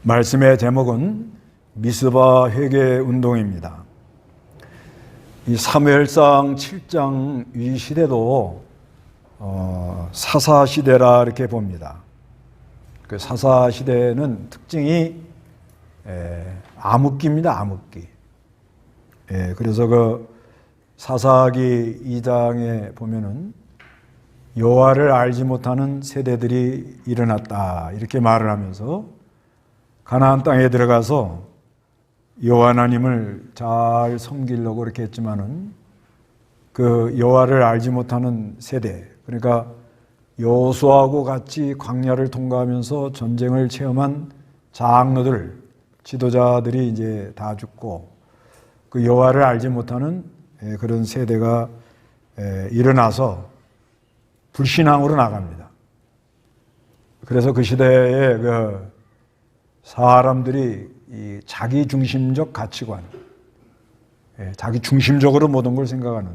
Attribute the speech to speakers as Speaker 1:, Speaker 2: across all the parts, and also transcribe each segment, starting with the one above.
Speaker 1: 말씀의 제목은 미스바 회개 운동입니다. 이 사무엘상 7장 이 시대도 사사 시대라 이렇게 봅니다. 그 사사 시대는 특징이 암흑기입니다. 암흑기. 그래서 그 사사기 2장에 보면은 여호와를 알지 못하는 세대들이 일어났다 이렇게 말을 하면서 가나안 땅에 들어가서 여호와 하나님을 잘 섬기려고 이렇게 했지만은 그 여호와를 알지 못하는 세대, 그러니까 여호수아하고 같이 광야를 통과하면서 전쟁을 체험한 장로들, 지도자들이 이제 다 죽고 그 여호와를 알지 못하는 그런 세대가 일어나서 불신앙으로 나갑니다. 그래서 그 시대에 그 사람들이 이 자기 중심적 가치관, 자기 중심적으로 모든 걸 생각하는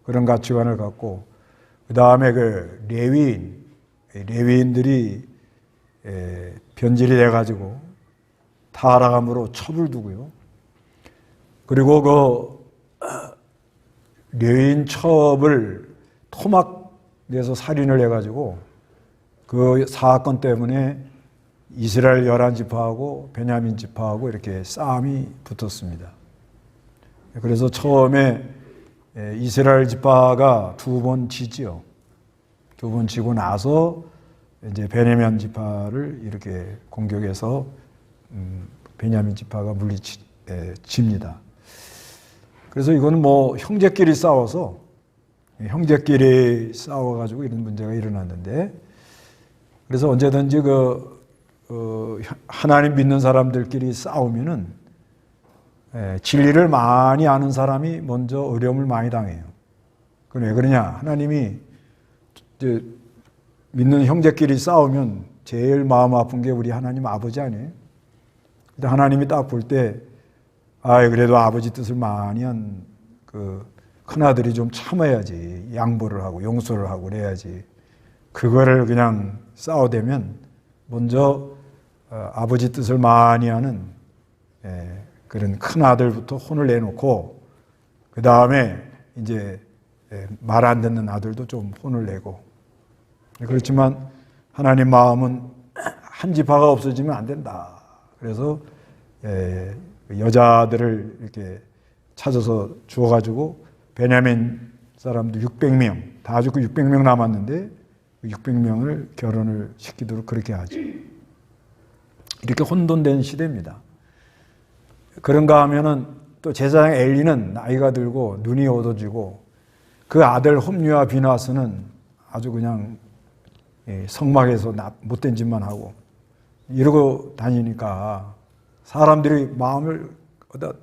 Speaker 1: 그런 가치관을 갖고, 그 다음에 그 레위인들이 변질이 돼가지고 타락함으로 첩을 두고요. 그리고 그 레위인 첩을 토막내서 살인을 해가지고 그 사건 때문에 이스라엘 11지파하고 베냐민 지파하고 이렇게 싸움이 붙었습니다. 그래서 처음에 이스라엘 지파가 두 번 지지요. 두 번 지고 나서 이제 베냐민 지파를 이렇게 공격해서 베냐민 지파가 물리칩니다. 그래서 이거는 뭐 형제끼리 싸워서 형제끼리 싸워가지고 이런 문제가 일어났는데, 그래서 언제든지 하나님 믿는 사람들끼리 싸우면은 진리를 많이 아는 사람이 먼저 어려움을 많이 당해요. 그건 왜 그러냐? 하나님이 이제 믿는 형제끼리 싸우면 제일 마음 아픈 게 우리 하나님 아버지 아니에요? 근데 하나님이 딱 볼 때, 그래도 아버지 뜻을 많이 한 그 큰아들이 좀 참아야지, 양보를 하고 용서를 하고 그래야지. 그거를 그냥 싸우대면 먼저 아버지 뜻을 많이 하는 그런 큰 아들부터 혼을 내놓고, 그 다음에 이제 말 안 듣는 아들도 좀 혼을 내고. 그렇지만 하나님 마음은 한 지파가 없어지면 안 된다. 그래서 여자들을 이렇게 찾아서 주어가지고 베냐민 사람도 600명 다 죽고 600명 남았는데 600명을 결혼을 시키도록 그렇게 하죠. 이렇게 혼돈된 시대입니다. 그런가 하면은 또 제사장 엘리는 나이가 들고 눈이 어두워지고 그 아들 홈리와 비나스는 아주 그냥 성막에서 못된 짓만 하고 이러고 다니니까 사람들이 마음을 어디다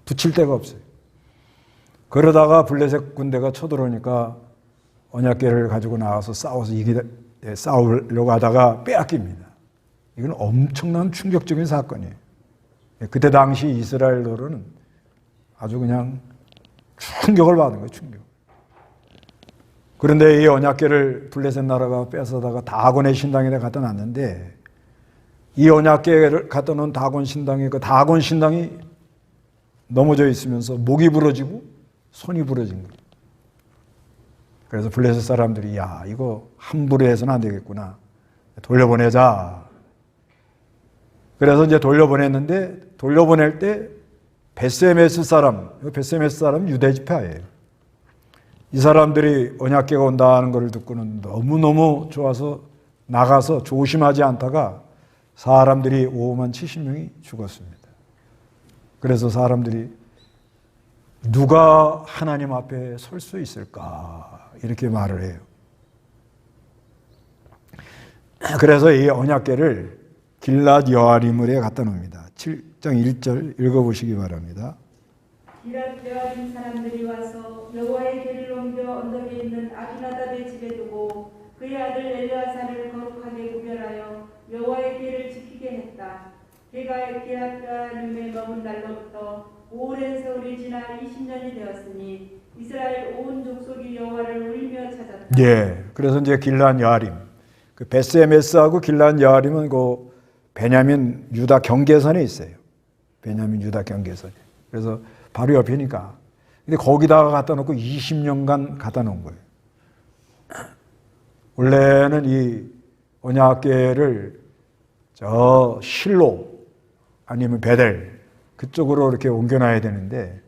Speaker 1: 붙일 데가 없어요. 그러다가 블레셋 군대가 쳐들어오니까 언약궤를 가지고 나와서 싸우려고 하다가 빼앗깁니다. 이건 엄청난 충격적인 사건이에요. 그때 당시 이스라엘로는 아주 그냥 충격을 받은 거예요, 충격. 그런데 이 언약궤를 블레셋 나라가 뺏어다가 다곤의 신당에다 갖다 놨는데, 이 언약궤를 갖다 놓은 다곤 신당에 그 다곤 신당이 넘어져 있으면서 목이 부러지고 손이 부러진 거예요. 그래서 블레셋 사람들이 이거 함부로 해서는 안 되겠구나, 돌려보내자. 그래서 이제 돌려보냈는데, 돌려보낼 때 베세메스 사람 유대 지파예요. 이 사람들이 언약궤가 온다는 걸 듣고는 너무너무 좋아서 나가서 조심하지 않다가 사람들이 5만 70명이 죽었습니다. 그래서 사람들이 누가 하나님 앞에 설 수 있을까 이렇게 말을 해요. 그래서 이 언약궤를 길랏 여아림을에 갖다 놓습니다. 7장 1절 읽어보시기 바랍니다.
Speaker 2: 길랏 여아림 사람들이 와서 여호와의 궤를 옮겨 언덕에 있는 아비나답의 집에 두고 그의 아들 엘르아사를 거룩하게 구별하여 여호와의 궤를 지키게 했다. 궤가 길랏 여아림에 머문 날로부터 오랜 세월이 지나 20년이 되었으니 이스라엘 온 족속이 여호와를 울며 찾았다.
Speaker 1: 그래서 이제 길랏 여아림, 그 베스에메스하고 길랏 여아림은 그 베냐민 유다 경계선에 있어요. 베냐민 유다 경계선에. 그래서 바로 옆이니까. 근데 거기다가 갖다 놓고 20년간 갖다 놓은 거예요. 원래는 이 언약궤를 저 실로 아니면 베델 그쪽으로 이렇게 옮겨놔야 되는데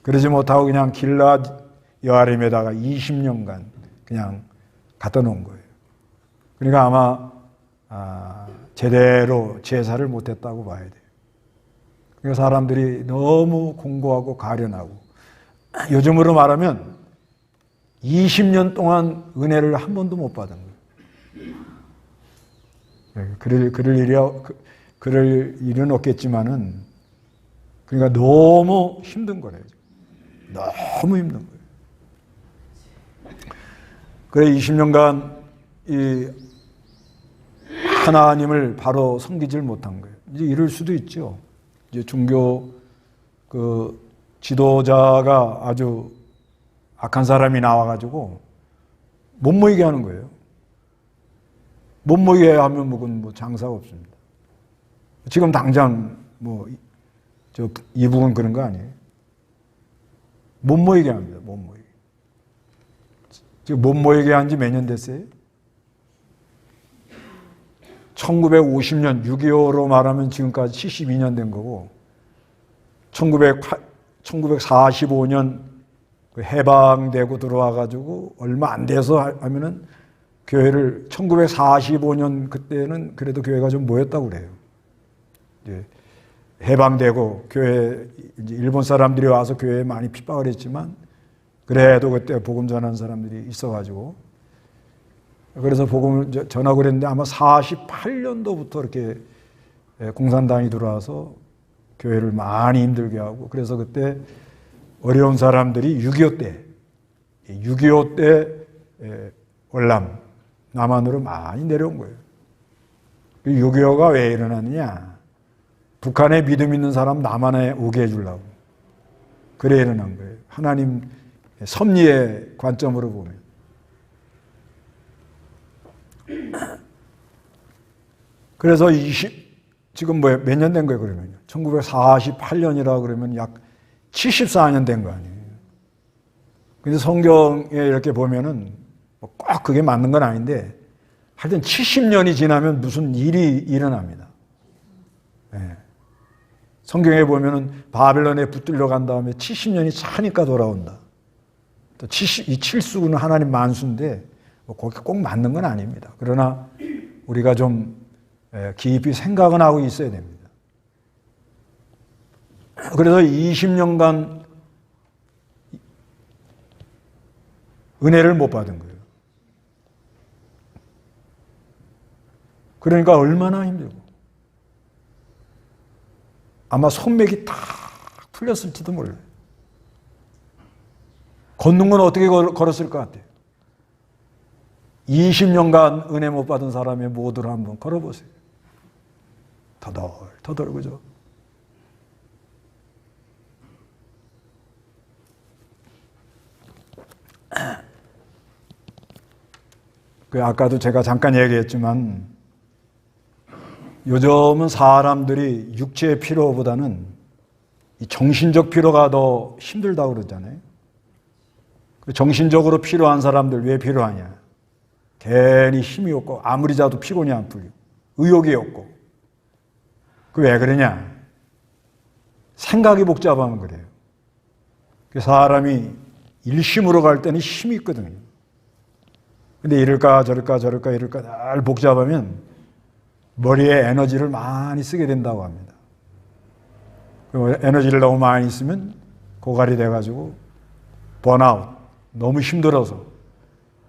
Speaker 1: 그러지 못하고 그냥 길앗 여아림에다가 20년간 그냥 갖다 놓은 거예요. 그러니까 아마 제대로 제사를 못했다고 봐야 돼요. 그러니까 사람들이 너무 공고하고 가련하고 요즘으로 말하면 20년 동안 은혜를 한 번도 못 받은 거예요. 그럴 일은 없겠지만은 그러니까 너무 힘든 거래요. 너무 힘든 거예요. 그래 20년간 이 하나님을 바로 섬기질 못한 거예요. 이제 이럴 수도 있죠. 이제 종교 그 지도자가 아주 악한 사람이 나와가지고 못 모이게 하는 거예요. 못 모이게 하면 뭐 장사가 없습니다. 지금 당장 저 이북은 그런 거 아니에요? 못 모이게 합니다. 못 모이게. 지금 못 모이게 한 지 몇 년 됐어요? 1950년 6.25로 말하면 지금까지 72년 된 거고 1945년 해방되고 들어와가지고 얼마 안 돼서 하면은 교회를 1945년 그때는 그래도 교회가 좀 모였다고 그래요. 이제 해방되고 교회 이제 일본 사람들이 와서 교회에 많이 핍박을 했지만 그래도 그때 복음 전하는 사람들이 있어가지고 그래서 복음을 전하고 그랬는데 아마 48년도부터 이렇게 공산당이 들어와서 교회를 많이 힘들게 하고 그래서 그때 어려운 사람들이 6.25 때 월남 남한으로 많이 내려온 거예요. 6.25가 왜 일어났느냐? 북한에 믿음 있는 사람 남한에 오게 해주려고. 그래 일어난 거예요. 하나님 섭리의 관점으로 보면. 그래서 지금 몇 년 된 거예요, 그러면요? 1948년이라 그러면 약 74년 된 거 아니에요. 근데 성경에 이렇게 보면은 꼭 그게 맞는 건 아닌데 하여튼 70년이 지나면 무슨 일이 일어납니다. 네. 성경에 보면은 바벨론에 붙들려 간 다음에 70년이 차니까 돌아온다. 또 이 칠수는 하나님 만수인데 거기 꼭 맞는 건 아닙니다. 그러나 우리가 좀 깊이 생각은 하고 있어야 됩니다. 그래서 20년간 은혜를 못 받은 거예요. 그러니까 얼마나 힘들고 아마 손맥이 다 풀렸을지도 몰라요. 걷는 건 어떻게 걸었을 것 같아요? 20년간 은혜 못 받은 사람의 모두를 한번 걸어보세요. 터덜 그죠? 아까도 제가 잠깐 얘기했지만 요즘은 사람들이 육체의 피로보다는 이 정신적 피로가 더 힘들다고 그러잖아요. 정신적으로 필요한 사람들 왜 필요하냐? 괜히 힘이 없고 아무리 자도 피곤이 안 풀리고 의욕이 없고 그 왜 그러냐? 생각이 복잡하면 그래요. 사람이 일심으로 갈 때는 힘이 있거든요. 근데 이럴까 저럴까 늘 복잡하면 머리에 에너지를 많이 쓰게 된다고 합니다. 에너지를 너무 많이 쓰면 고갈이 돼가지고 번아웃, 너무 힘들어서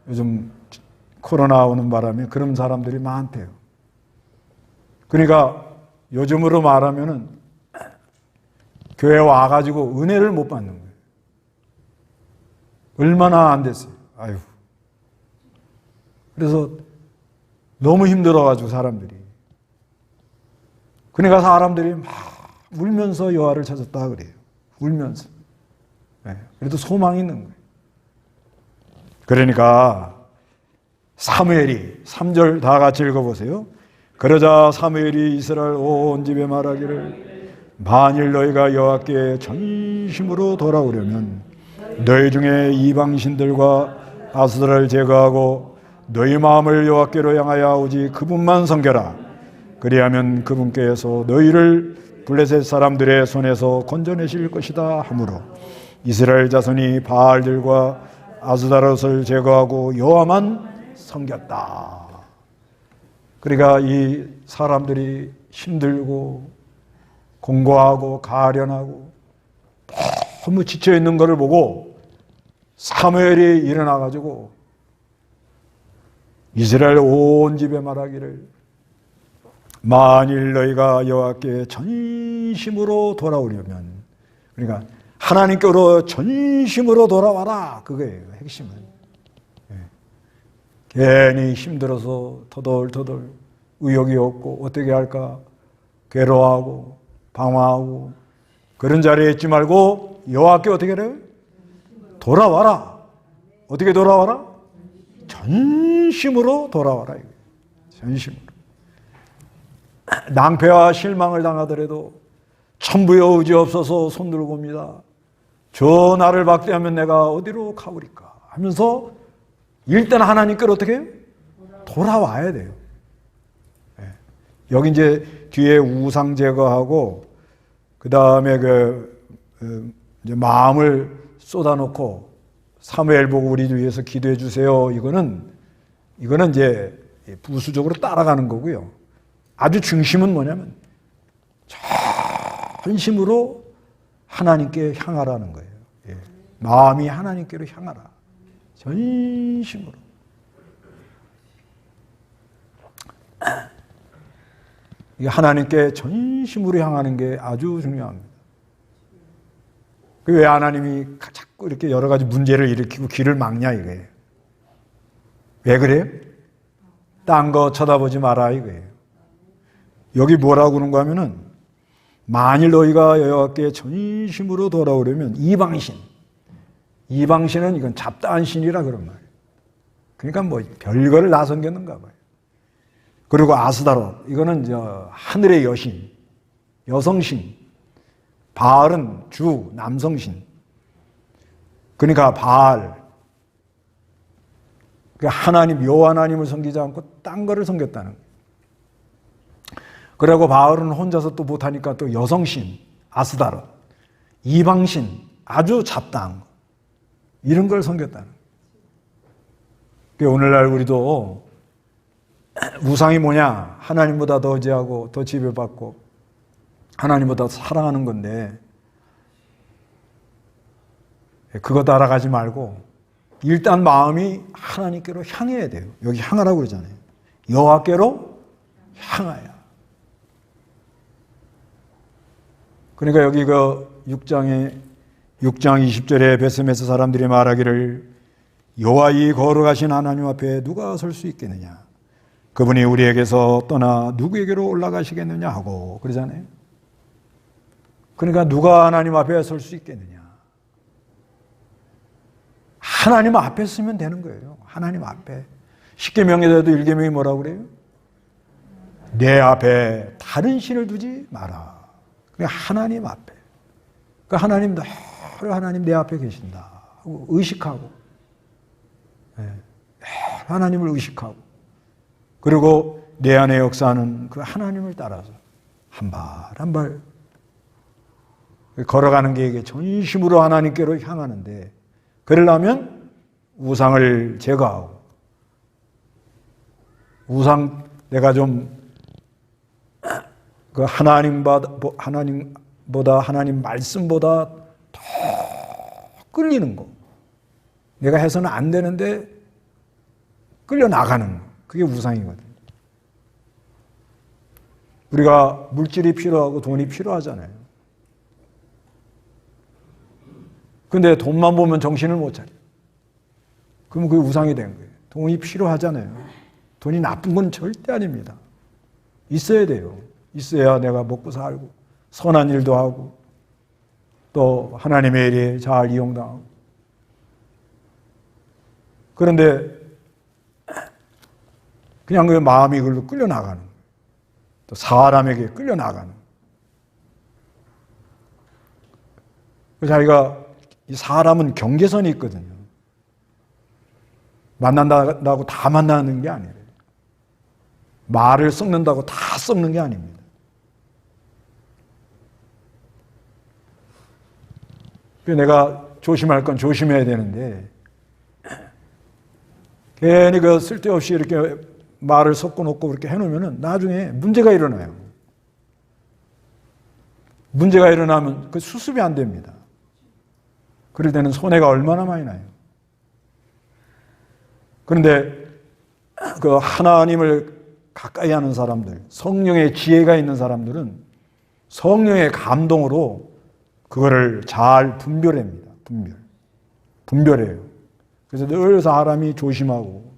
Speaker 1: 요즘 코로나 오는 바람에 그런 사람들이 많대요. 그러니까 요즘으로 말하면은 교회 와가지고 은혜를 못 받는 거예요. 얼마나 안 됐어요. 아유. 그래서 너무 힘들어가지고 사람들이. 그러니까 사람들이 막 울면서 여호와를 찾았다 그래요. 울면서. 네. 그래도 소망이 있는 거예요. 그러니까 사무엘이 3절 다 같이 읽어보세요. 그러자 사무엘이 이스라엘 온 집에 말하기를 만일 너희가 여호와께 전심으로 돌아오려면 너희 중에 이방신들과 아스들을 제거하고 너희 마음을 여호와께로 향하여 오직 그분만 섬겨라. 그리하면 그분께서 너희를 블레셋 사람들의 손에서 건져내실 것이다 하므로 이스라엘 자손이 바알들과 아스다롯을 제거하고 여호와만 섬겼다. 그러니까 이 사람들이 힘들고 공고하고 가련하고 너무 지쳐 있는 것을 보고 사무엘이 일어나 가지고 이스라엘 온 집에 말하기를 만일 너희가 여호와께 전심으로 돌아오려면, 그러니까 하나님께로 전심으로 돌아와라, 그거예요, 핵심은. 괜히 힘들어서 터덜터덜 의욕이 없고 어떻게 할까 괴로워하고 방황하고 그런 자리에 있지 말고 여호와께 어떻게 해요? 돌아와라. 어떻게 돌아와라? 전심으로 돌아와라. 전심으로. 낭패와 실망을 당하더라도 천부의 의지 없어서 손들고 옵니다. 저 나를 박대하면 내가 어디로 가오리까 하면서 일단 하나님께로 어떻게 해요? 돌아와야 돼요. 여기 이제 뒤에 우상 제거하고 그 다음에 이제 마음을 쏟아놓고 사무엘 보고 우리 위해서 기도해 주세요. 이거는 이제 부수적으로 따라가는 거고요. 아주 중심은 뭐냐면 전심으로 하나님께 향하라는 거예요. 마음이 하나님께로 향하라. 전심으로. 하나님께 전심으로 향하는 게 아주 중요합니다. 왜 하나님이 자꾸 이렇게 여러 가지 문제를 일으키고 길을 막냐 이거예요. 왜 그래요? 딴 거 쳐다보지 마라 이거예요. 여기 뭐라고 그러는가 하면은 만일 너희가 여호와께 전심으로 돌아오려면 이방신은 이건 잡다한 신이라 그런 말이에요. 그러니까 뭐 별거를 다 섬겼는가 봐요. 그리고 아스다롯, 이거는 하늘의 여신, 여성신. 바알은 주, 남성신. 그러니까 바알, 하나님, 여호와 하나님을 섬기지 않고 딴 거를 섬겼다는 거예요. 그리고 바알은 혼자서 또 못하니까 또 여성신, 아스다롯, 이방신, 아주 잡다한 거. 이런 걸 섬겼다는 거예요. 오늘날 우리도 우상이 뭐냐? 하나님보다 더 의지하고 더 지배받고 하나님보다 사랑하는 건데 그거 따라가지 말고 일단 마음이 하나님께로 향해야 돼요. 여기 향하라고 그러잖아요. 여호와께로 향하여. 그러니까 여기 6장 20절에 베스메스 사람들이 말하기를 여호와의 거룩하신 하나님 앞에 누가 설 수 있겠느냐? 그분이 우리에게서 떠나 누구에게로 올라가시겠느냐 하고 그러잖아요. 그러니까 누가 하나님 앞에 설 수 있겠느냐? 하나님 앞에 서면 되는 거예요. 하나님 앞에. 십계명에도 1계명이 뭐라고 그래요? 내 앞에 다른 신을 두지 마라. 그냥 하나님 앞에. 그러니까 하나님 내 앞에 계신다 하고 의식하고 하나님을 의식하고 그리고 내 안에 역사하는 그 하나님을 따라서 한 발 한 발 걸어가는 게 이게 전심으로 하나님께로 향하는데 그러려면 우상을 제거하고 우상 내가 좀 그 하나님보다 하나님 말씀보다 더 끌리는 거 내가 해서는 안 되는데 끌려 나가는 거 그게 우상이거든요. 우리가 물질이 필요하고 돈이 필요하잖아요. 근데 돈만 보면 정신을 못 차려. 그러면 그게 우상이 된 거예요. 돈이 필요하잖아요. 돈이 나쁜 건 절대 아닙니다. 있어야 돼요. 있어야 내가 먹고 살고 선한 일도 하고 또 하나님의 일에 잘 이용당하고 그런데 그냥 그 마음이 그걸로 끌려나가는 거예요. 또 사람에게 끌려나가는. 자기가 이 사람은 경계선이 있거든요. 만난다고 다 만나는 게 아니에요. 말을 섞는다고 다 섞는 게 아닙니다. 내가 조심할 건 조심해야 되는데 괜히 그 쓸데없이 이렇게 말을 섞어놓고 그렇게 해놓으면 나중에 문제가 일어나요. 문제가 일어나면 그 수습이 안 됩니다. 그럴 때는 손해가 얼마나 많이 나요. 그런데 그 하나님을 가까이 하는 사람들, 성령의 지혜가 있는 사람들은 성령의 감동으로 그거를 잘 분별합니다. 분별해요. 그래서 늘 사람이 조심하고.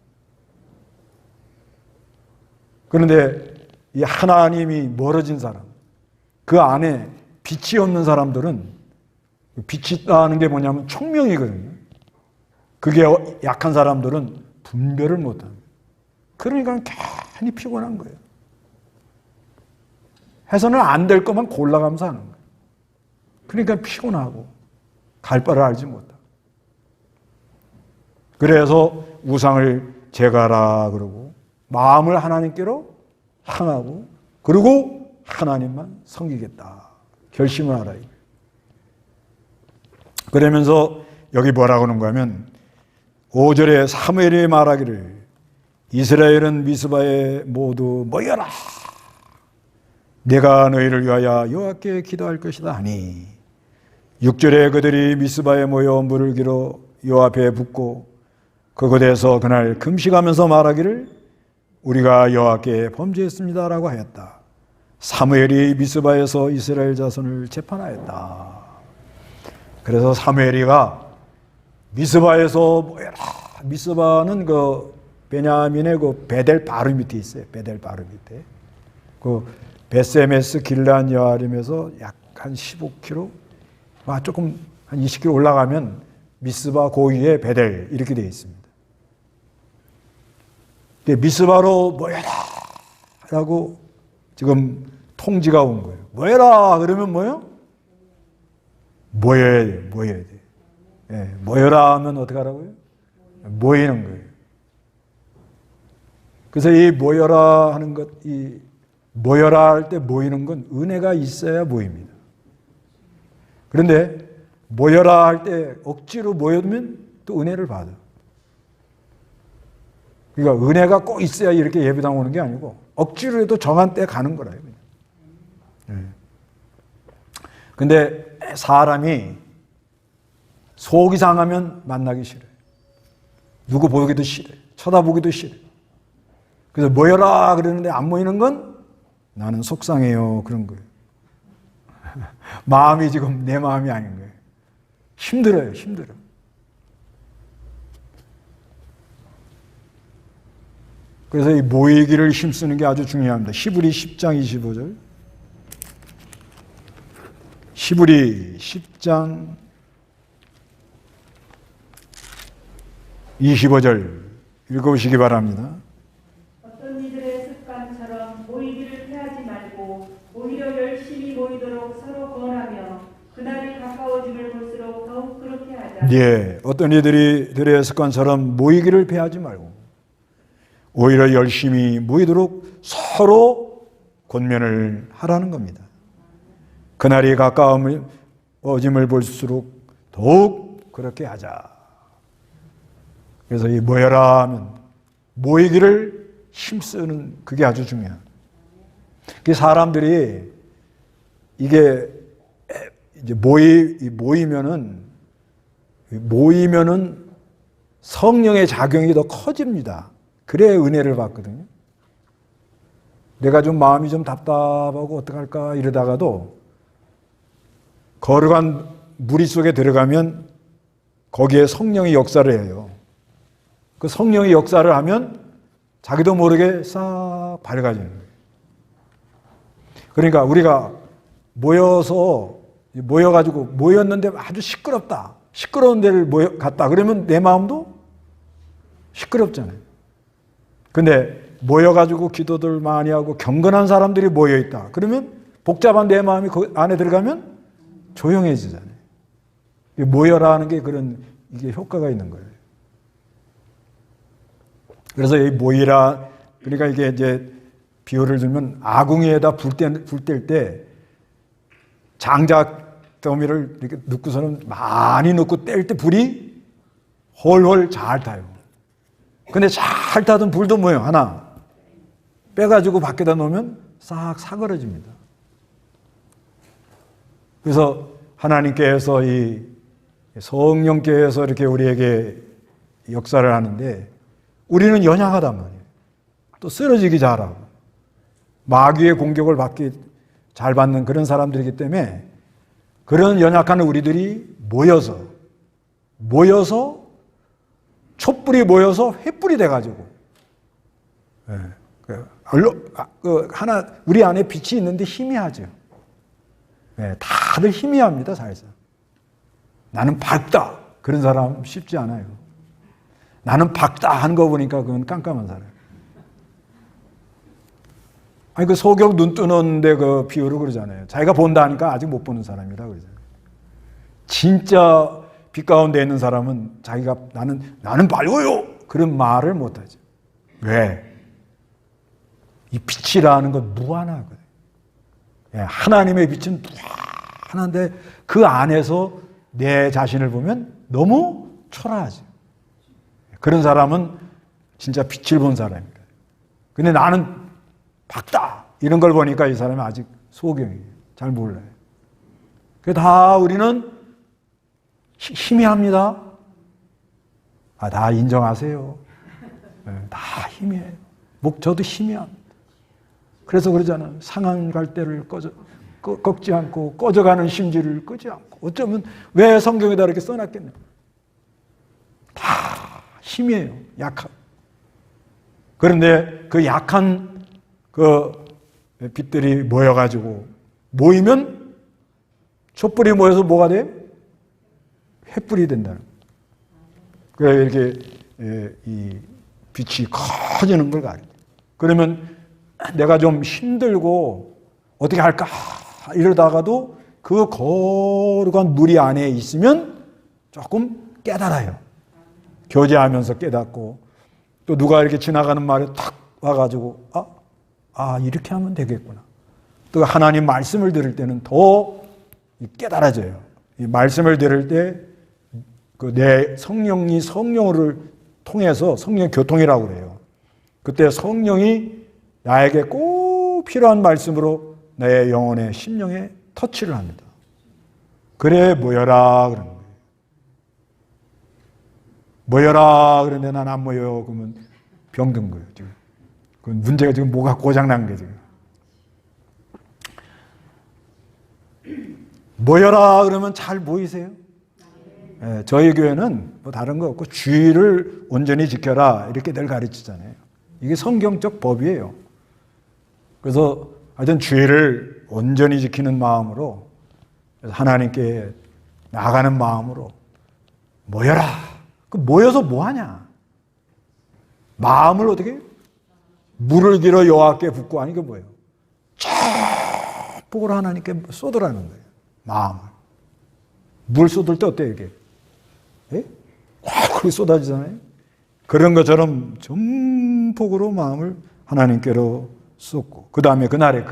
Speaker 1: 그런데 이 하나님이 멀어진 사람, 그 안에 빛이 없는 사람들은, 빛이 있다는 게 뭐냐면 총명이거든요. 그게 약한 사람들은 분별을 못합니다. 그러니까 괜히 피곤한 거예요. 해서는 안 될 것만 골라가면서 하는 거예요. 그러니까 피곤하고 갈 바를 알지 못하고. 그래서 우상을 제거하라 그러고 마음을 하나님께로 향하고 그리고 하나님만 섬기겠다 결심을 하라. 그러면서 여기 뭐라고 하는가 하면 5절에 사무엘이 말하기를 이스라엘은 미스바에 모두 모여라. 내가 너희를 위하여 여호와께 기도할 것이다 하니 6절에 그들이 미스바에 모여 물을 길어 여호와 앞에 붓고 그곳에서 그날 금식하면서 말하기를 우리가 여호와께 범죄했습니다라고 하였다. 사무엘이 미스바에서 이스라엘 자손을 재판하였다. 그래서 사무엘이가 미스바에서 모여라. 미스바는 그 베냐민의 그 베델 바로 밑에 있어요. 베델 바로 밑에. 그 베세메스 길란 여아림에서 약 한 15km, 조금 한 20km 올라가면 미스바 고위에 베델 이렇게 되어 있습니다. 미스바로 모여라 라고 지금 통지가 온 거예요. 모여라 그러면 뭐예요? 모여야 돼요. 모여야 돼요. 예, 모여라 하면 어떻게 하라고요? 모이는 거예요. 그래서 이 모여라 하는 것, 이 모여라 할 때 모이는 건 은혜가 있어야 모입니다. 그런데 모여라 할 때 억지로 모여두면 또 은혜를 받아. 그러니까 은혜가 꼭 있어야 이렇게 예배당 오는 게 아니고 억지로 해도 정한 때 가는 거라요. 근데 사람이 속이 상하면 만나기 싫어요. 누구 보기도 싫어요. 쳐다보기도 싫어요. 그래서 모여라 그러는데 안 모이는 건 나는 속상해요. 그런 거예요. 마음이 지금 내 마음이 아닌 거예요. 힘들어요. 힘들어. 그래서 이 모이기를 힘쓰는 게 아주 중요합니다. 히브리 10장 25절. 히브리 10장 25절 읽어보시기 바랍니다.
Speaker 2: 어떤 이들의 습관처럼 모이기를 피하지 말고 오히려 열심히 모이도록 서로 권하며 그날이 가까워짐을 볼수록 더욱 그렇게 하자.
Speaker 1: 예, 어떤 이들의 습관처럼 모이기를 피하지 말고 오히려 열심히 모이도록 서로 권면을 하라는 겁니다. 그날이 가까워짐을 볼수록 더욱 그렇게 하자. 그래서 이 모여라 하면 모이기를 힘쓰는 그게 아주 중요해요. 그 사람들이 이게 이제 모이면은 성령의 작용이 더 커집니다. 그래야 은혜를 받거든요. 내가 좀 마음이 좀 답답하고 어떡할까 이러다가도 거룩한 무리 속에 들어가면 거기에 성령이 역사를 해요. 그 성령이 역사를 하면 자기도 모르게 싹 밝아지는 거예요. 그러니까 우리가 모여가지고 모였는데 아주 시끄럽다. 시끄러운 데를 갔다. 그러면 내 마음도 시끄럽잖아요. 근데 모여가지고 기도들 많이 하고 경건한 사람들이 모여있다. 그러면 복잡한 내 마음이 그 안에 들어가면 조용해지잖아요. 모여라는 게 그런 이게 효과가 있는 거예요. 그래서 이 모이라, 그러니까 이게 이제 비유를 들면 아궁이에다 불 뗄 때 장작 더미를 이렇게 넣고서는 많이 넣고 뗄 때 불이 홀홀 잘 타요. 근데 잘 타던 불도 뭐예요? 하나 빼가지고 밖에다 놓으면 싹 사그러집니다. 그래서 하나님께서 이 성령께서 이렇게 우리에게 역사를 하는데 우리는 연약하단 말이에요. 또 쓰러지기 잘하고 마귀의 공격을 잘 받는 그런 사람들이기 때문에 그런 연약한 우리들이 모여서 촛불이 모여서 횃불이 돼가지고 하나 우리 안에 빛이 있는데 희미하죠. 다들 희미합니다. 사실상 나는 밝다 그런 사람 쉽지 않아요. 나는 밝다 하는 거 보니까 그건 깜깜한 사람. 아니 그 소경 눈 뜨는데 그 비유로 그러잖아요. 자기가 본다 하니까 아직 못 보는 사람이라 그러잖아요. 진짜 빛 가운데 있는 사람은 자기가 나는 밝아요 그런 말을 못 하죠. 왜? 이 빛이라는 건 무한하거든요. 하나님의 빛은 무한한데 그 안에서 내 자신을 보면 너무 초라하죠. 그런 사람은 진짜 빛을 본 사람입니다. 근데 나는 밝다 이런 걸 보니까 이 사람이 아직 소경이에요. 잘 몰라요. 다 우리는 희미합니다. 다 인정하세요. 다 희미해요. 저도 희미합니다. 그래서 그러잖아요. 상한 갈대를 꺾지 않고 꺼져가는 심지를 끄지 않고. 어쩌면 왜 성경에다 이렇게 써놨겠냐. 다 힘이에요. 약하고. 그런데 그 약한 그 빛들이 모여가지고 모이면 촛불이 모여서 뭐가 돼요? 횃불이 된다는 거예요. 이렇게 이 빛이 커지는 걸 가르쳐요. 그러면 내가 좀 힘들고 어떻게 할까 이러다가도 그 거룩한 무리 안에 있으면 조금 깨달아요. 교제하면서 깨닫고 또 누가 이렇게 지나가는 말에 탁 와가지고 이렇게 하면 되겠구나. 또 하나님 말씀을 들을 때는 더 깨달아져요. 이 말씀을 들을 때 그 내 성령이 성령을 통해서 성령 교통이라고 그래요. 그때 성령이 나에게 꼭 필요한 말씀으로 내 영혼의 심령에 터치를 합니다. 그래 모여라 그러는 거예요. 모여라 그런데 난 안 모여 그러면 병든 거예요. 지금 그 문제가 지금 뭐가 고장난 게 지금. 모여라 그러면 잘 모이세요? 저희 교회는 뭐 다른 거 없고 주의를 온전히 지켜라 이렇게 늘 가르치잖아요. 이게 성경적 법이에요. 그래서 하여튼 주의를 온전히 지키는 마음으로 하나님께 나아가는 마음으로 모여라. 그 모여서 뭐 하냐? 마음을 어떻게? 물을 길어 여호와께 붓고 하니 그 뭐예요? 축복을 하나님께 쏟으라는 거예요. 마음을. 물 쏟을 때 어때요 이게? 그렇게 쏟아지잖아요. 그런 것처럼 전폭으로 마음을 하나님께로 쏟고 그 다음에 그날에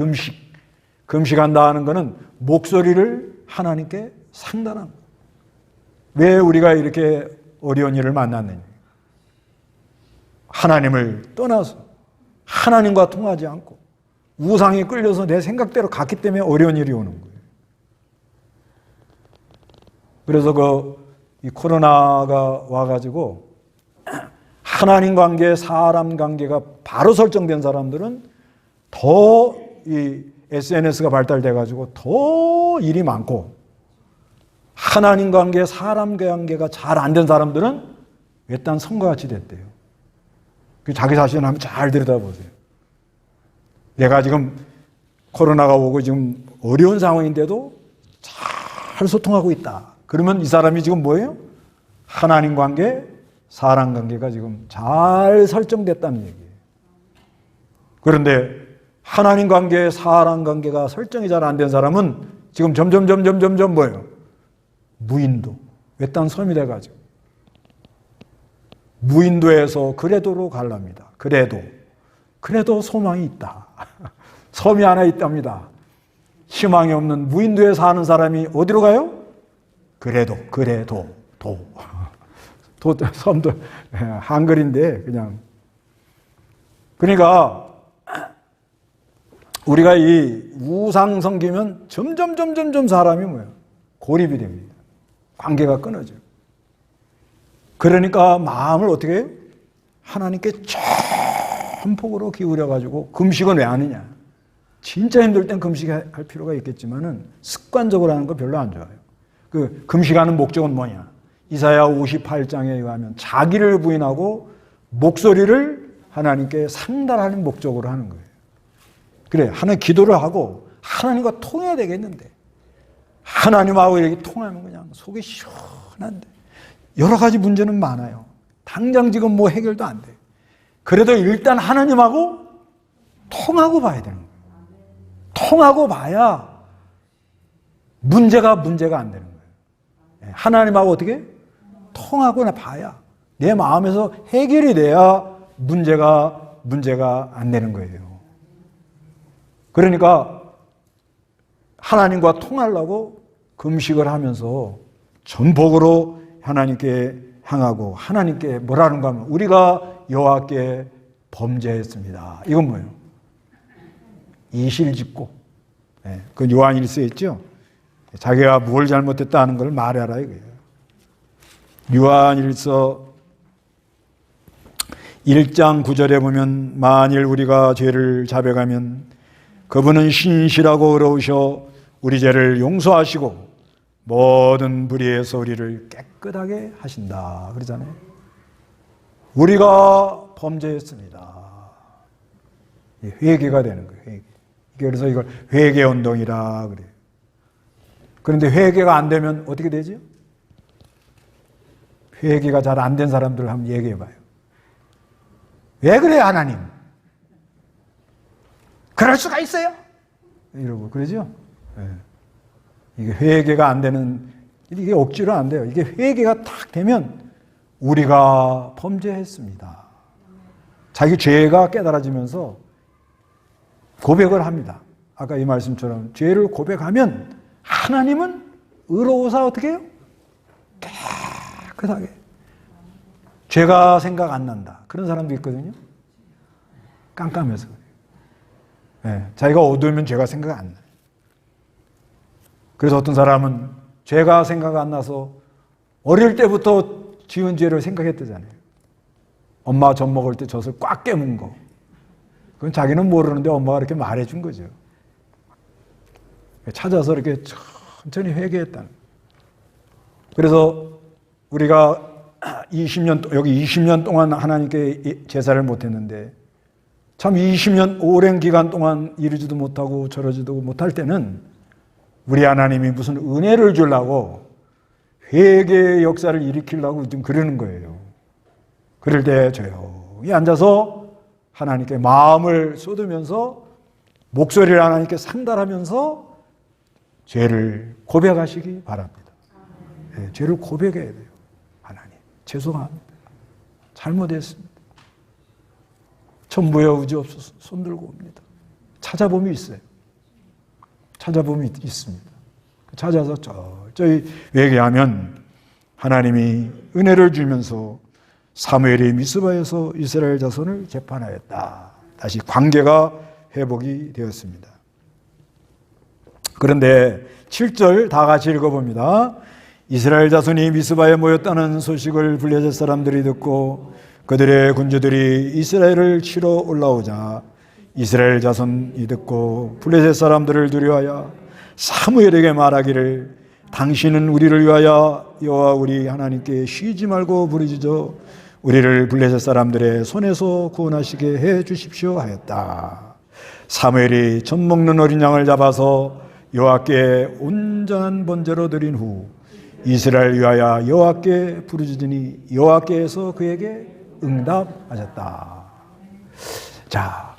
Speaker 1: 금식한다 하는 것은 목소리를 하나님께 상달한 거예요. 왜 우리가 이렇게 어려운 일을 만났느냐? 하나님을 떠나서 하나님과 통하지 않고 우상에 끌려서 내 생각대로 갔기 때문에 어려운 일이 오는 거예요. 그래서 이 코로나가 와가지고 하나님 관계, 사람 관계가 바로 설정된 사람들은 더 이 SNS가 발달돼가지고 더 일이 많고 하나님 관계, 사람 관계가 잘 안 된 사람들은 외딴 성과 같이 됐대요. 자기 자신을 한번 잘 들여다보세요. 내가 지금 코로나가 오고 지금 어려운 상황인데도 잘 소통하고 있다. 그러면 이 사람이 지금 뭐예요? 하나님 관계, 사람 관계가 지금 잘 설정됐다는 얘기예요. 그런데 하나님 관계, 사람 관계가 설정이 잘 안 된 사람은 지금 점점 뭐예요? 무인도, 외딴 섬이 돼가지고 무인도에서 그래도로 갈랍니다. 그래도 소망이 있다. 섬이 하나 있답니다. 희망이 없는 무인도에 사는 사람이 어디로 가요? 섬도 한글인데 그냥. 그러니까 우리가 이 우상 섬기면 점점 사람이 뭐예요? 고립이 됩니다. 관계가 끊어져요. 그러니까 마음을 어떻게 해요? 하나님께 전폭으로 기울여가지고 금식은 왜 하느냐? 진짜 힘들 땐 금식할 필요가 있겠지만은 습관적으로 하는 거 별로 안 좋아요. 그 금식하는 목적은 뭐냐? 이사야 58장에 의하면 자기를 부인하고 목소리를 하나님께 상달하는 목적으로 하는 거예요. 그래, 하나님 기도를 하고 하나님과 통해야 되겠는데 하나님하고 이렇게 통하면 그냥 속이 시원한데 여러 가지 문제는 많아요. 당장 지금 뭐 해결도 안 돼. 그래도 일단 하나님하고 통하고 봐야 되는 거예요. 통하고 봐야 문제가 안 되는 거예요. 하나님하고 어떻게? 통하고 봐야 내 마음에서 해결이 돼야 문제가 안 되는 거예요. 그러니까 하나님과 통하려고 금식을 하면서 전복으로 하나님께 향하고 하나님께 뭐라는 거 하면 우리가 여호와께 범죄했습니다. 이건 뭐예요? 이실직고. 그 요한일서에 있죠. 자기가 뭘 잘못했다 하는 걸 말해라 이거예요. 요한일서 1장 9절에 보면 만일 우리가 죄를 자백하면 그분은 신실하고 의로우셔 우리 죄를 용서하시고 모든 불의에서 우리를 깨끗하게 하신다 그러잖아요. 우리가 범죄했습니다. 회개가 되는 거예요. 회개. 그래서 이걸 회개 운동이라 그래요. 그런데 회개가 안 되면 어떻게 되죠? 회개가 잘 안 된 사람들 한번 얘기해 봐요. 왜 그래요, 하나님? 그럴 수가 있어요? 이러고 그러죠? 네. 이게 회개가 안 되는, 이게 억지로 안 돼요. 이게 회개가 딱 되면 우리가 범죄했습니다. 자기 죄가 깨달아지면서 고백을 합니다. 아까 이 말씀처럼 죄를 고백하면 하나님은 의로우사 어떻게 해요? 깨끗하게. 죄가 생각 안 난다. 그런 사람도 있거든요. 깜깜해서 그래요. 네, 자기가 어두우면 죄가 생각 안 나요. 그래서 어떤 사람은 죄가 생각 안 나서 어릴 때부터 지은 죄를 생각했다잖아요. 엄마 젖 먹을 때 젖을 꽉 깨문 거. 그건 자기는 모르는데 엄마가 이렇게 말해준 거죠. 찾아서 이렇게 천천히 회개했다는. 그래서 우리가 20년 동안 하나님께 제사를 못했는데 참 20년 오랜 기간 동안 이러지도 못하고 저러지도 못할 때는 우리 하나님이 무슨 은혜를 주려고 회개의 역사를 일으키려고 좀 그러는 거예요. 그럴 때 조용히 앉아서 하나님께 마음을 쏟으면서 목소리를 하나님께 상달하면서 죄를 고백하시기 바랍니다. 네, 죄를 고백해야 돼요. 하나님, 죄송합니다. 잘못했습니다. 천부여 우지 없어서 손들고 옵니다. 찾아봄이 있어요. 찾아봄이 있습니다. 찾아서 저희 회개하면 하나님이 은혜를 주면서 사무엘이 미스바에서 이스라엘 자손을 재판하였다. 다시 관계가 회복이 되었습니다. 그런데 7절 다 같이 읽어봅니다. 이스라엘 자손이 미스바에 모였다는 소식을 블레셋 사람들이 듣고 그들의 군주들이 이스라엘을 치러 올라오자 이스라엘 자손이 듣고 블레셋 사람들을 두려워하여 사무엘에게 말하기를 당신은 우리를 위하여 여호와 우리 하나님께 쉬지 말고 부르짖어 우리를 블레셋 사람들의 손에서 구원하시게 해 주십시오 하였다. 사무엘이 젖 먹는 어린 양을 잡아서 여호와께 온전한 번제로 드린 후 이스라엘 위하여 여호와께 부르짖으니 여호와께서 그에게 응답하셨다. 자,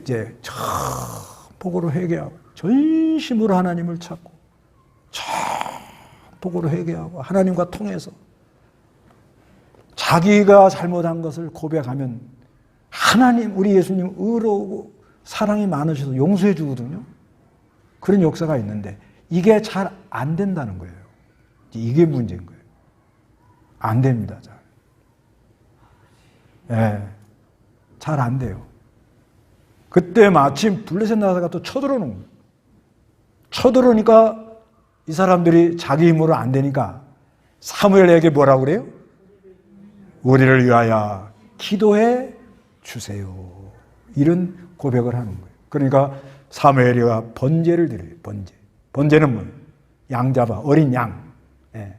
Speaker 1: 이제 전복으로 회개하고 전심으로 하나님을 찾고 전복으로 회개하고 하나님과 통해서 자기가 잘못한 것을 고백하면 하나님, 우리 예수님 의로우고 사랑이 많으셔서 용서해 주거든요. 그런 역사가 있는데 이게 잘 안 된다는 거예요. 이게 문제인 거예요. 안 됩니다. 잘. 네, 잘 안 돼요. 그때 마침 블레셋 나사가 또 쳐들어오는 거예요. 쳐들어오니까 이 사람들이 자기 힘으로 안 되니까 사무엘에게 뭐라고 그래요? 우리를 위하여 기도해 주세요. 이런 고백을 하는 거예요. 그러니까 사무엘이가 번제를 드려요. 번제는 뭐예요? 양 잡아, 어린 양. 예.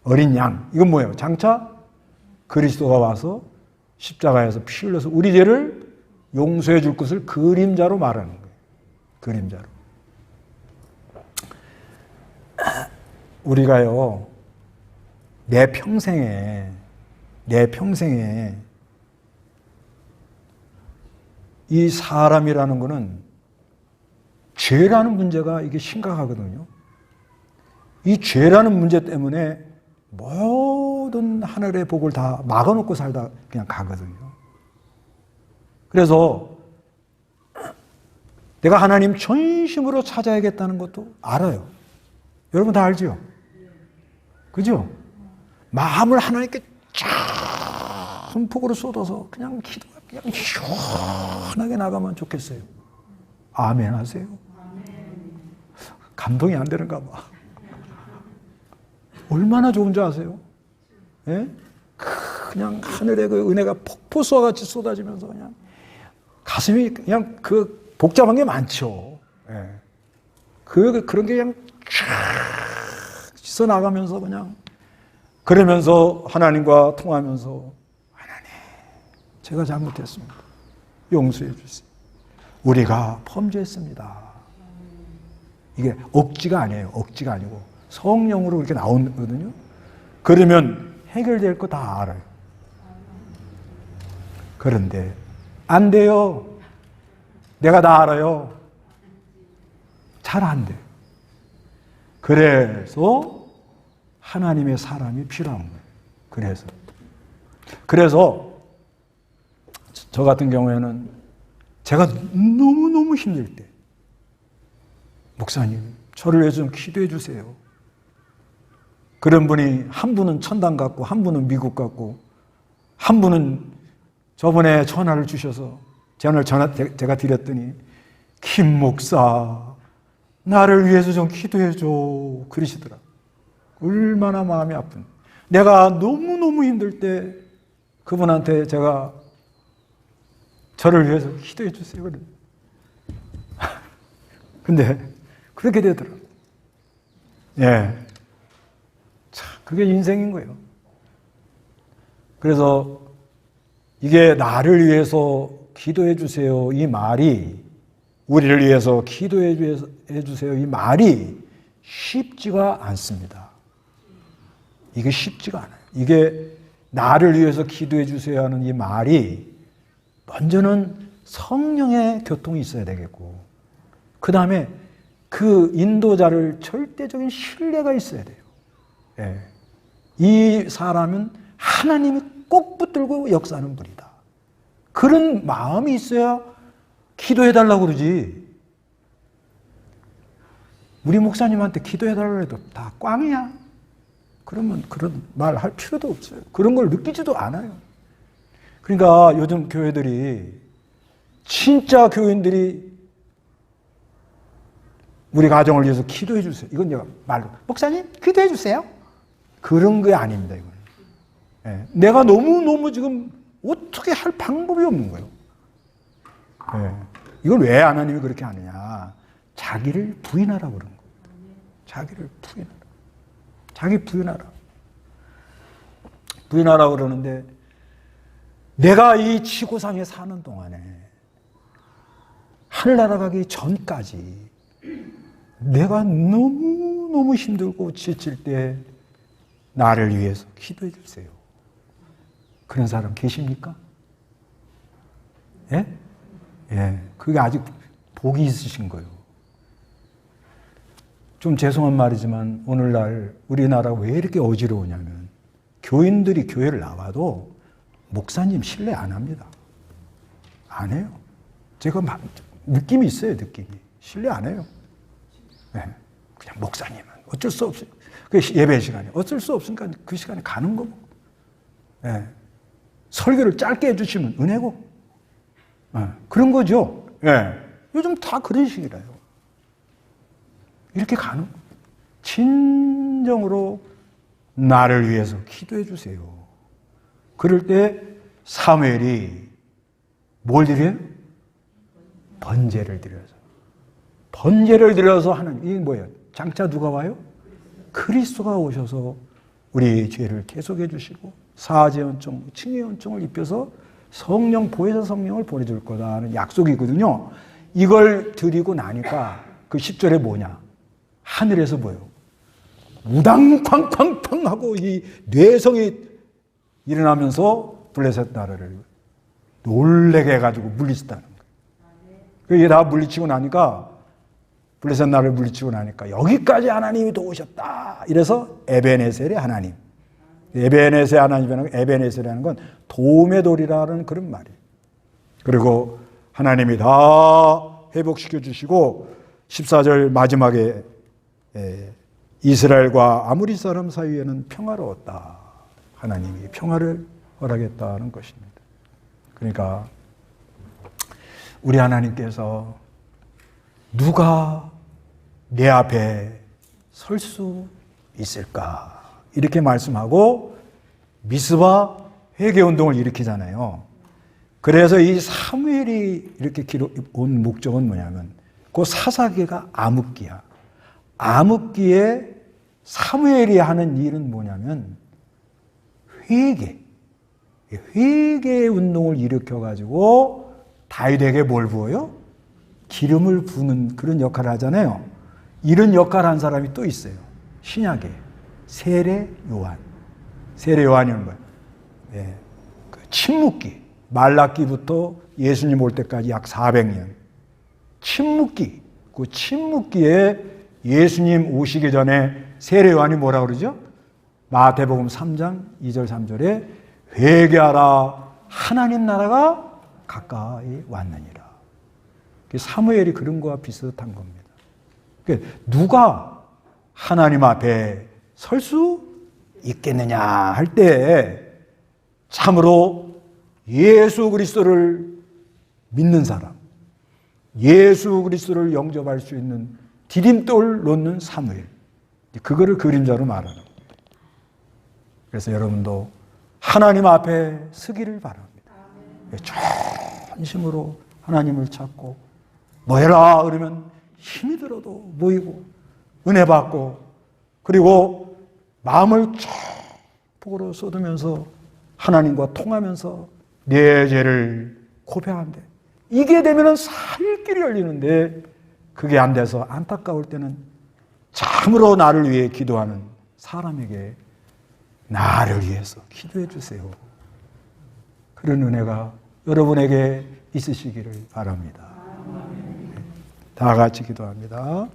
Speaker 1: 어린 양. 이건 뭐예요? 장차 그리스도가 와서 십자가에서 피 흘려서 우리 죄를 용서해 줄 것을 그림자로 말하는 거예요. 그림자로. 우리가요, 내 평생에 이 사람이라는 거는 죄라는 문제가 이게 심각하거든요. 이 죄라는 문제 때문에 모든 하늘의 복을 다 막아놓고 살다 그냥 가거든요. 그래서 내가 하나님 전심으로 찾아야겠다는 것도 알아요. 여러분 다 알죠? 그죠? 마음을 하나님께 전폭으로 쏟아서 그냥 기도가 그냥 시원하게 나가면 좋겠어요. 아멘 하세요. 감동이 안 되는가 봐. 얼마나 좋은 줄 아세요? 예? 그냥 하늘의 그 은혜가 폭포수와 같이 쏟아지면서 그냥 가슴이 그냥 그 복잡한 게 많죠. 예. 그런 게 그냥 쫙 씻어 나가면서 그냥 그러면서 하나님과 통하면서 하나님, 제가 잘못했습니다. 용서해 주세요. 우리가 범죄했습니다. 이게 억지가 아니에요. 억지가 아니고 성령으로 이렇게 나오거든요. 그러면 해결될 거 다 알아요. 그런데 안 돼요. 내가 다 알아요. 잘 안 돼요. 그래서 하나님의 사람이 필요한 거예요. 그래서 저 같은 경우에는 제가 너무너무 힘들 때 목사님 저를 위해서 좀 기도해 주세요. 그런 분이 한 분은 천당 갔고 한 분은 미국 갔고 한 분은 저번에 전화를 주셔서 제가 드렸더니 김 목사 나를 위해서 좀 기도해 줘 그러시더라. 얼마나 마음이 아픈. 내가 너무너무 힘들 때 그분한테 제가 저를 위해서 기도해 주세요. 근데 그렇게 되더라고요. 예. 참, 그게 인생인 거예요. 그래서 이게 나를 위해서 기도해 주세요. 이 말이 우리를 위해서 기도해 주세요. 이 말이 쉽지가 않습니다. 이게 쉽지가 않아요. 이게 나를 위해서 기도해 주세요 하는 이 말이 먼저는 성령의 교통이 있어야 되겠고 그 다음에 그 인도자를 절대적인 신뢰가 있어야 돼요. 예. 이 사람은 하나님이 꼭 붙들고 역사하는 분이다. 그런 마음이 있어야 기도해달라고 그러지. 우리 목사님한테 기도해달라고 해도 다 꽝이야. 그러면 그런 말 할 필요도 없어요. 그런 걸 느끼지도 않아요. 그러니까 요즘 교회들이 진짜 교인들이 우리 가정을 위해서 기도해 주세요. 이건 내가 말로 목사님 기도해 주세요. 그런 게 아닙니다. 이건. 예. 내가 너무 지금 어떻게 할 방법이 없는 거예요. 예. 이걸 왜 하나님이 그렇게 하느냐? 자기를 부인하라고 그런 거예요. 자기를 부인하라. 자기 부인하라. 부인하라고 그러는데 내가 이 지구상에 사는 동안에 하늘나라 가기 전까지 내가 너무너무 힘들고 지칠 때 나를 위해서 기도해 주세요. 그런 사람 계십니까? 예? 예, 그게 아직 복이 있으신 거예요. 좀 죄송한 말이지만 오늘날 우리나라 왜 이렇게 어지러우냐면 교인들이 교회를 나와도 목사님 신뢰 안 합니다. 안 해요. 제가 느낌이 있어요, 느낌이. 신뢰 안 해요. 네. 그냥 목사님은 어쩔 수 없어요. 그 예배 시간에 어쩔 수 없으니까 그 시간에 가는 거고. 네. 설교를 짧게 해주시면 은혜고. 네. 그런 거죠. 네. 요즘 다 그런 식이라요. 이렇게 가는 거예요. 진정으로 나를 위해서 기도해 주세요. 그럴 때 사무엘이 뭘 드려요? 번제를 드려서. 번제를 드려서 하는, 이게 뭐예요? 장차 누가 와요? 그리스도가 오셔서 우리의 죄를 계속해 주시고 사죄 은총, 칭의 은총을 입혀서 성령, 보혜사 성령을 보내줄 거다 하는 약속이거든요. 이걸 드리고 나니까 그 10절에 뭐냐? 하늘에서 뭐예요? 우당쾅쾅쾅 하고 이 뇌성이 일어나면서 블레셋 나라를 놀래게 해가지고 물리쳤다는 거예요. 이게 다 물리치고 나니까 블레셋 나라를 물리치고 나니까 여기까지 하나님이 도우셨다. 이래서 에베네셀의 하나님. 에베네셀 하나님이라는 에베네셀이라는 건 도움의 돌이라는 그런 말이에요. 그리고 하나님이 다 회복시켜 주시고 14절 마지막에 이스라엘과 아모리 사람 사이에는 평화로웠다. 하나님이 평화를 허락했다는 것입니다. 그러니까 우리 하나님께서 누가 내 앞에 설 수 있을까? 이렇게 말씀하고 미스바 회개운동을 일으키잖아요. 그래서 이 사무엘이 이렇게 온 목적은 뭐냐면 그 사사기가 암흑기야. 암흑기에 사무엘이 하는 일은 뭐냐면 회개 운동을 일으켜가지고 다윗에게 뭘 부어요? 기름을 부는 그런 역할을 하잖아요. 이런 역할을 한 사람이 또 있어요. 신약에 세례 요한. 세례 요한이는 뭐예요? 네, 그 침묵기. 말라기부터 예수님 올 때까지 약 400년. 침묵기. 그 침묵기에 예수님 오시기 전에 세례 요한이 뭐라고 그러죠? 마태복음 3장 2절 3절에 회개하라 하나님 나라가 가까이 왔느니라. 사무엘이 그런 거와 비슷한 겁니다. 누가 하나님 앞에 설 수 있겠느냐 할 때 참으로 예수 그리스도를 믿는 사람, 예수 그리스도를 영접할 수 있는 디딤돌 놓는 사무엘, 그거를 그림자로 말하는 겁니다. 그래서 여러분도 하나님 앞에 서기를 바랍니다. 전심으로 하나님을 찾고 모여라 그러면 힘이 들어도 모이고 은혜 받고 그리고 마음을 폭으로 쏟으면서 하나님과 통하면서 내 죄를 고백한대. 이게 되면은 살 길이 열리는데 그게 안 돼서 안타까울 때는 참으로 나를 위해 기도하는 사람에게 나를 위해서 기도해 주세요. 그런 은혜가 여러분에게 있으시기를 바랍니다. 다 같이 기도합니다.